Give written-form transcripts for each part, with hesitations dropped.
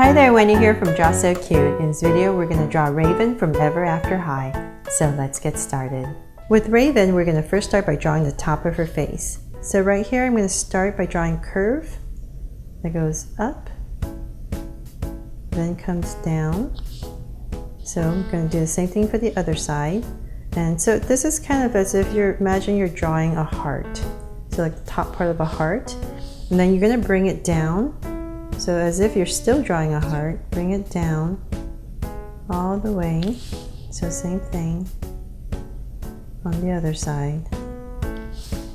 Hi there, Wendy here from Draw So Cute. In this video, we're going to draw Raven from Ever After High. So let's get started. With Raven, we're going to first start by drawing the top of her face. So right here, I'm going to start by drawing a curve that goes up, then comes down. So I'm going to do the same thing for the other side. And so this is kind of as if imagine you're drawing a heart. So like the top part of a heart. And then you're going to bring it down. So as if you're still drawing a heart, bring it down all the way. So same thing on the other side.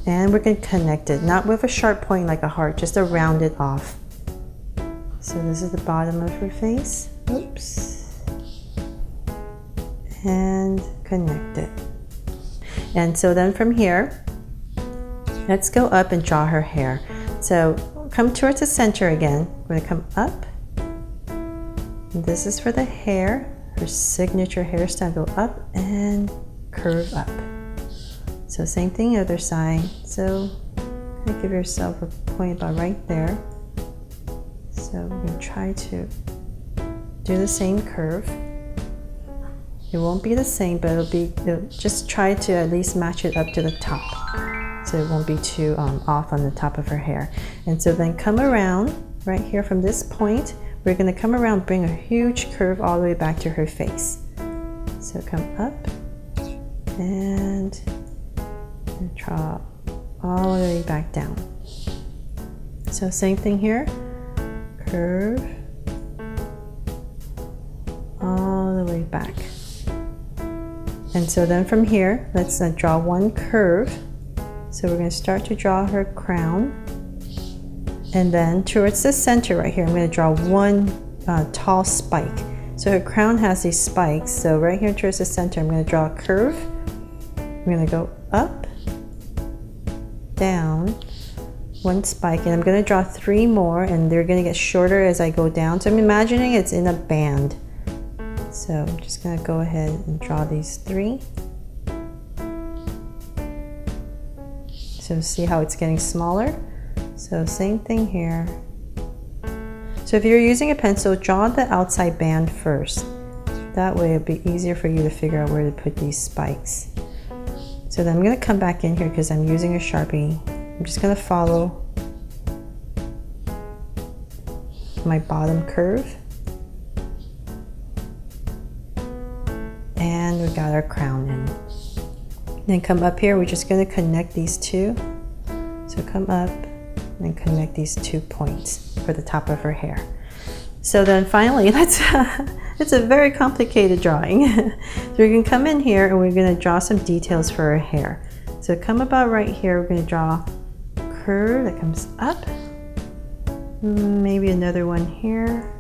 And we're going to connect it, not with a sharp point like a heart, just to round it off. So this is the bottom of her face. Oops. And connect it. And so then from here, let's go up and draw her hair. So come towards the center again. We're going to come up. And this is for the hair, her signature hairstyle. Go up and curve up. So same thing other side. So kind of give yourself a point about right there. So we're going to try to do the same curve. It won't be the same, but it'll just try to at least match it up to the top. So it won't be too off on the top of her hair. And so then come around right here from this point. We're going to come around, bring a huge curve all the way back to her face. So come up and draw all the way back down. So same thing here, curve all the way back. And so then from here, let's draw one curve. So we're going to start to draw her crown. And then towards the center right here, I'm going to draw one tall spike. So her crown has these spikes. So right here towards the center, I'm going to draw a curve. I'm going to go up, down, one spike. And I'm going to draw 3 more, and they're going to get shorter as I go down. So I'm imagining it's in a band. So I'm just going to go ahead and draw these 3. So see how it's getting smaller? So same thing here. So if you're using a pencil, draw the outside band first. That way it'll be easier for you to figure out where to put these spikes. So then I'm going to come back in here because I'm using a Sharpie. I'm just going to follow my bottom curve. And we got our crown in. Then come up here, we're just going to connect these two. So come up and connect these 2 points for the top of her hair. So then finally, it's a very complicated drawing. So we can come in here and we're going to draw some details for her hair. So come about right here, we're going to draw a curve that comes up. Maybe another one here,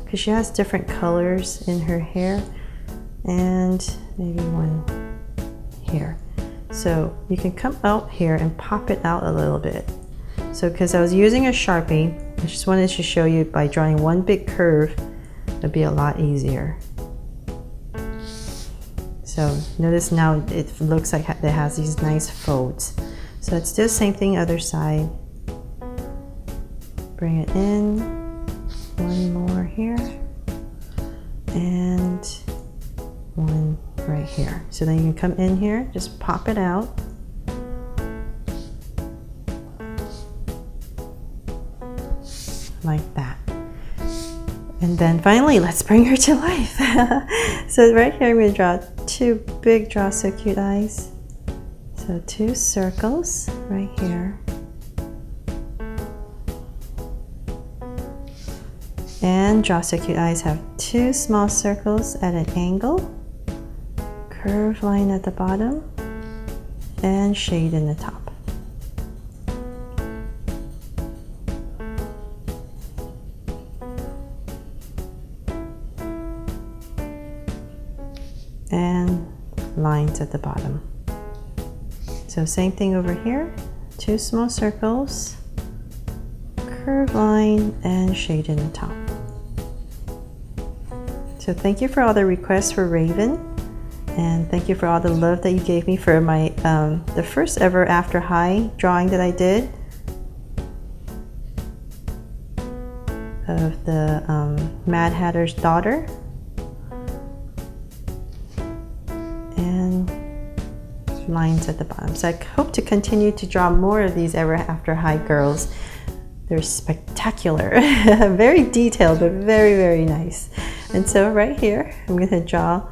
because she has different colors in her hair. And maybe one here. So you can come out here and pop it out a little bit. So because I was using a Sharpie, I just wanted to show you by drawing one big curve, it'd be a lot easier. So notice now it looks like it has these nice folds. So let's do the same thing other side. Bring it in, one more here, and one right here. So then you can come in here, just pop it out. Like that. And then finally, let's bring her to life. So right here, I'm going to draw 2 big Draw So Cute eyes. So 2 circles right here. And Draw So Cute eyes have 2 small circles at an angle. Curve line at the bottom and shade in the top. And lines at the bottom. So same thing over here, 2 small circles, curve line and shade in the top. So thank you for all the requests for Raven. And thank you for all the love that you gave me for my the first ever After High drawing that I did. of the Mad Hatter's daughter. And lines at the bottom. So I hope to continue to draw more of these Ever After High girls. They're spectacular. Very detailed, but very, very nice. And so right here, I'm going to draw,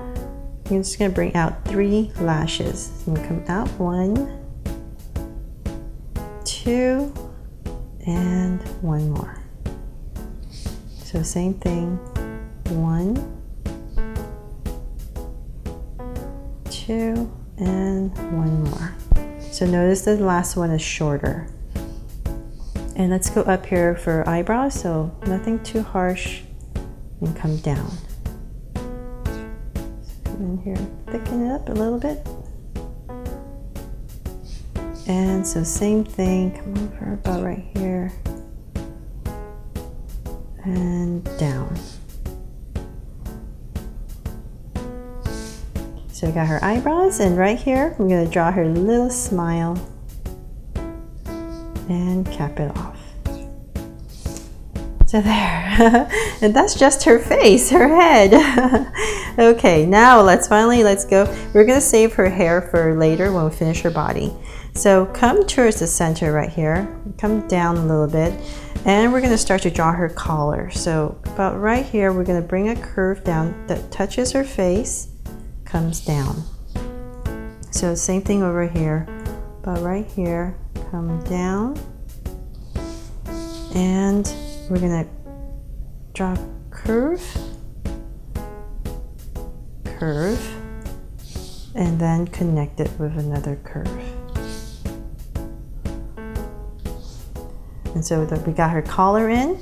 I'm just going to bring out 3 lashes. So I'm going to come out 1, 2, and 1 more. So same thing, 1, 2, and 1 more. So notice the last one is shorter. And let's go up here for eyebrows, so nothing too harsh, and come down. So come in here, thicken it up a little bit. And so same thing, come over about right here, and down. So I got her eyebrows, and right here, I'm gonna draw her little smile and cap it off. So there, and that's just her face, her head. Okay, now let's go. We're gonna save her hair for later when we finish her body. So come towards the center right here, come down a little bit, and we're gonna start to draw her collar. So about right here, we're gonna bring a curve down that touches her face, comes down. So same thing over here, about right here, come down, and we're gonna draw curve, and then connect it with another curve. And so that we got her collar in,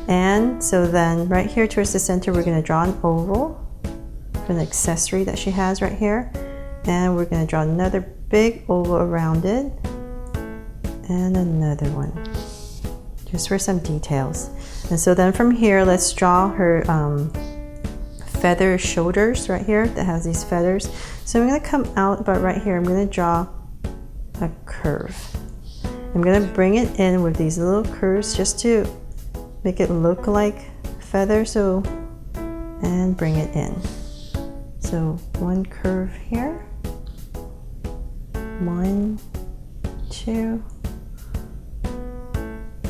and so then right here towards the center, we're gonna draw an oval for the accessory that she has right here, and we're gonna draw another big oval around it, and another one, just for some details. And so then from here, let's draw her feather shoulders right here that has these feathers. So I'm gonna come out about right here, I'm gonna draw a curve. I'm gonna bring it in with these little curves just to make it look like feather, so, and bring it in. So 1 curve here, 1, 2,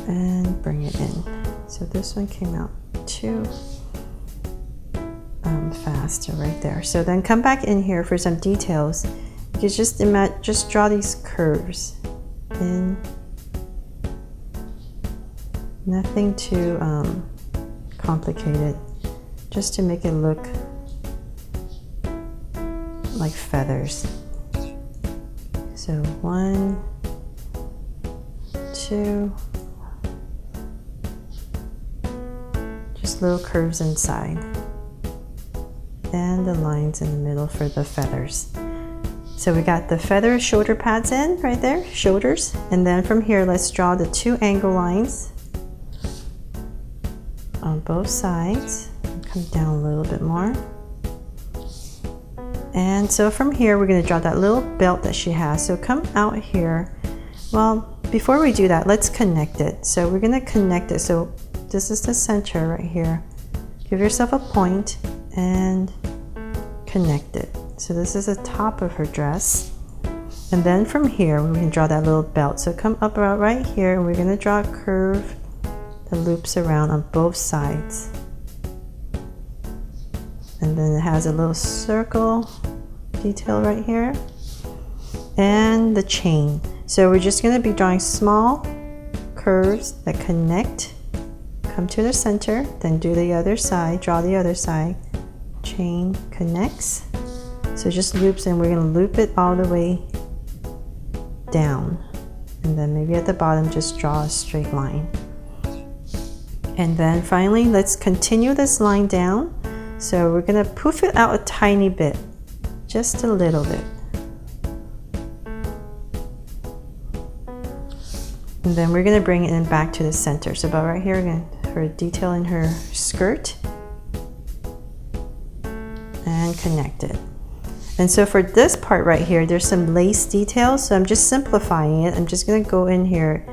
and bring it in. So this one came out too faster right there. So then come back in here for some details. You just draw these curves in. Nothing too complicated, just to make it look like feathers. So 1, 2, just little curves inside, and the lines in the middle for the feathers. So we got the feather shoulder pads in right there, shoulders, and then from here let's draw the 2 angle lines on both sides. Come down a little bit more. And so from here we're going to draw that little belt that she has. So come out here. Well, before we do that, let's connect it. So we're going to connect it. So this is the center right here. Give yourself a point and connect it. So this is the top of her dress. And then from here we can draw that little belt. So come up about right here, and we're going to draw a curve that loops around on both sides. And then it has a little circle detail right here, and the chain. So we're just going to be drawing small curves that connect, come to the center, then do the other side, draw the other side, chain connects. So it just loops, and we're going to loop it all the way down, and then maybe at the bottom just draw a straight line. And then finally, let's continue this line down. So we're gonna poof it out a tiny bit, just a little bit. And then we're gonna bring it in back to the center. So about right here, again, for a detail in her skirt, and connect it. And so for this part right here, there's some lace details, so I'm just simplifying it. I'm just gonna go in here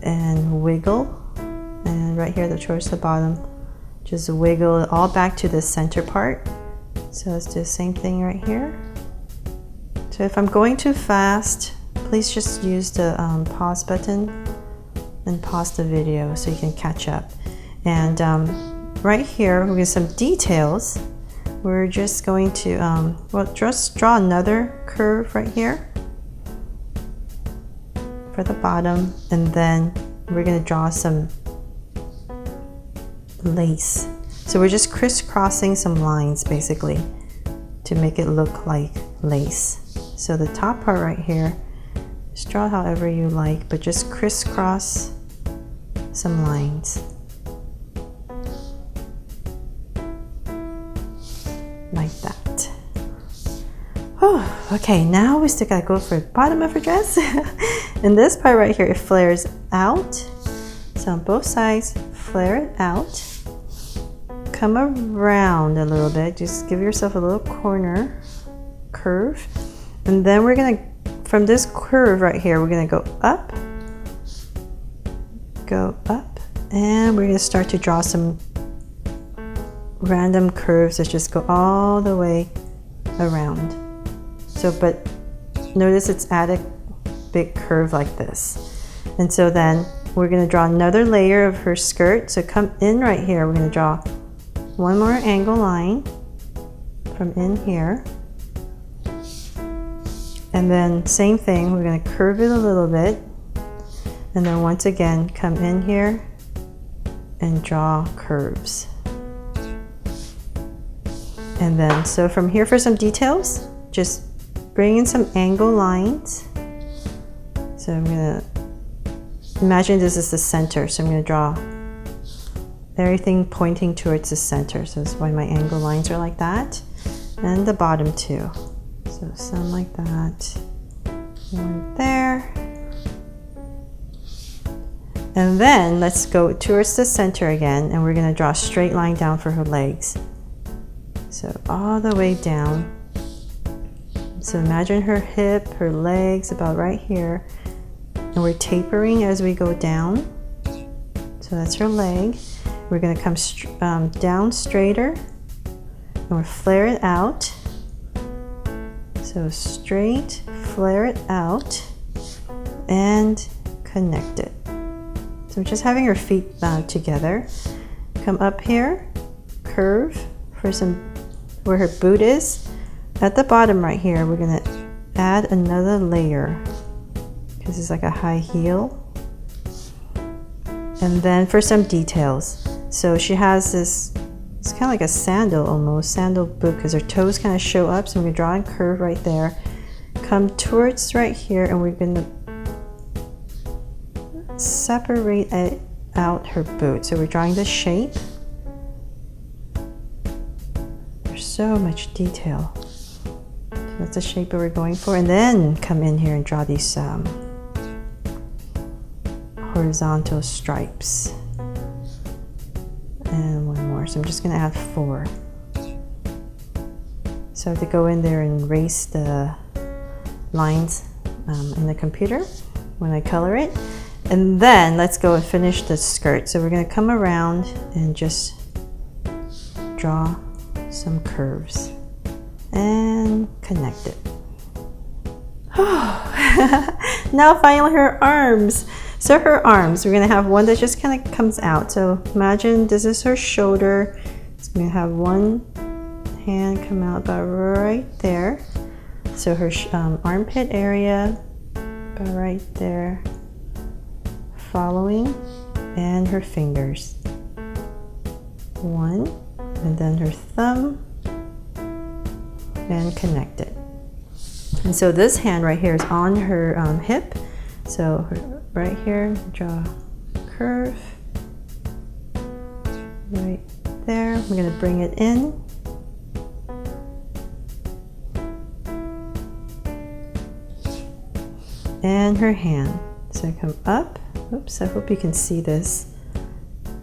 and wiggle and right here towards the bottom, just wiggle it all back to the center part. So let's do the same thing right here. So if I'm going too fast, please just use the pause button and pause the video so you can catch up. And right here, we get some details. We're just going to, well, just draw another curve right here for the bottom, and then we're going to draw some lace. So we're just crisscrossing some lines basically to make it look like lace. So the top part right here, just draw however you like, but just crisscross some lines. Like that. Oh, okay, now we still gotta go for the bottom of her dress. And this part right here, it flares out. So on both sides, flare it out. Come around a little bit, just give yourself a little corner curve. And then we're gonna, from this curve right here, we're gonna go up, and we're gonna start to draw some random curves that just go all the way around. So, but notice it's at a big curve like this. And so then we're gonna draw another layer of her skirt. So come in right here, we're gonna draw one more angle line from in here. And then same thing, we're gonna curve it a little bit. And then once again, come in here and draw curves. And then, so from here for some details, just bring in some angle lines. So I'm gonna, imagine this is the center. So I'm gonna draw everything pointing towards the center. So that's why my angle lines are like that. And the bottom too. So some like that, one there. And then let's go towards the center again, and we're gonna draw a straight line down for her legs. So all the way down. So imagine her hip, her legs about right here. And we're tapering as we go down. So that's her leg. We're gonna come down straighter, and we'll flare it out. So straight, flare it out, and connect it. So just having her feet together. Come up here, curve for some, where her boot is. At the bottom right here, we're gonna add another layer because it's like a high heel. And then for some details. So she has this, it's kind of like a sandal almost, sandal boot, because her toes kind of show up. So I'm gonna draw a curve right there. Come towards right here, and we're gonna separate out her boot. So we're drawing the shape. There's so much detail. So that's the shape that we're going for. And then come in here and draw these horizontal stripes. And one more. So I'm just gonna add 4. So I have to go in there and erase the lines in the computer when I color it. And then let's go and finish the skirt. So we're gonna come around and just draw some curves and connect it. Now finally her arms. So her arms, we're gonna have one that just kind of comes out. So imagine this is her shoulder. So we're gonna have one hand come out about right there. So her armpit area, about right there. Following, and her fingers. One, and then her thumb, and connect it. And so this hand right here is on her hip. So right here, draw a curve. Right there, we're gonna bring it in. And her hand. So come up. Oops, I hope you can see this.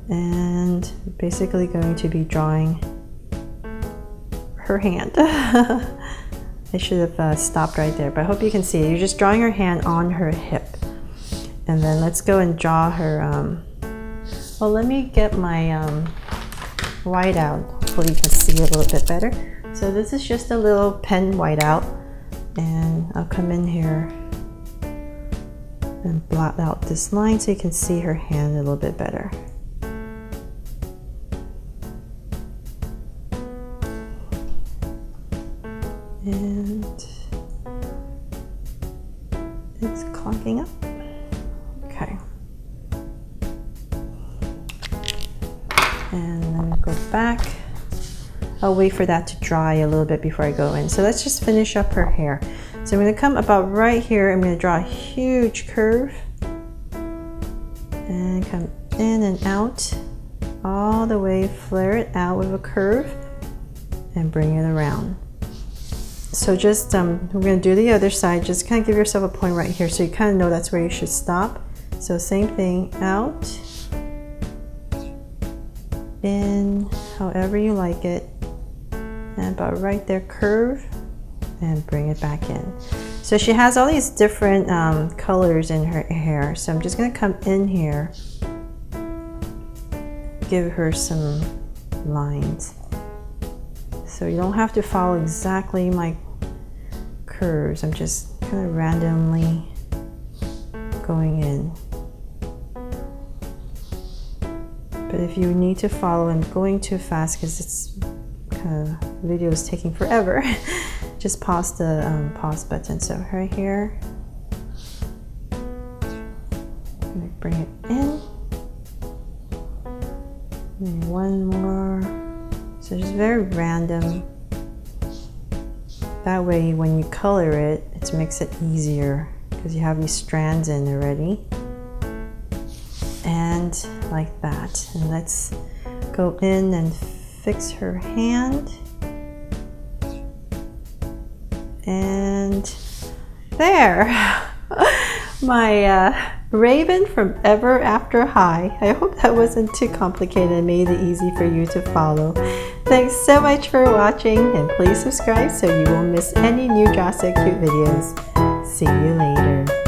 And basically going to be drawing her hand. I should have stopped right there, but I hope you can see it. You're just drawing her hand on her hip. And then let's go and draw her Well, let me get my white out. Hopefully you can see a little bit better. So this is just a little pen white out, and I'll come in here and blot out this line so you can see her hand a little bit better. And it's clogging up. Okay. And then go back. I'll wait for that to dry a little bit before I go in. So let's just finish up her hair. So I'm going to come about right here. I'm going to draw a huge curve and come in and out all the way, flare it out with a curve and bring it around. So just we're going to do the other side. Just kind of give yourself a point right here so you kind of know that's where you should stop. So same thing, out, in, however you like it, and about right there, curve, and bring it back in. So she has all these different colors in her hair. So I'm just going to come in here, give her some lines. So you don't have to follow exactly my curves. I'm just kind of randomly going in. But if you need to follow, I'm going too fast because it's kind of, the video is taking forever. Just pause the pause button. So right here, I'm going to bring it in. And one more. So just very random. That way when you color it, it makes it easier because you have these strands in already. And like that. And let's go in and fix her hand. And there. My Raven from Ever After High. I hope that wasn't too complicated and made it easy for you to follow. Thanks so much for watching, and please subscribe so you won't miss any new Draw So Cute videos. See you later.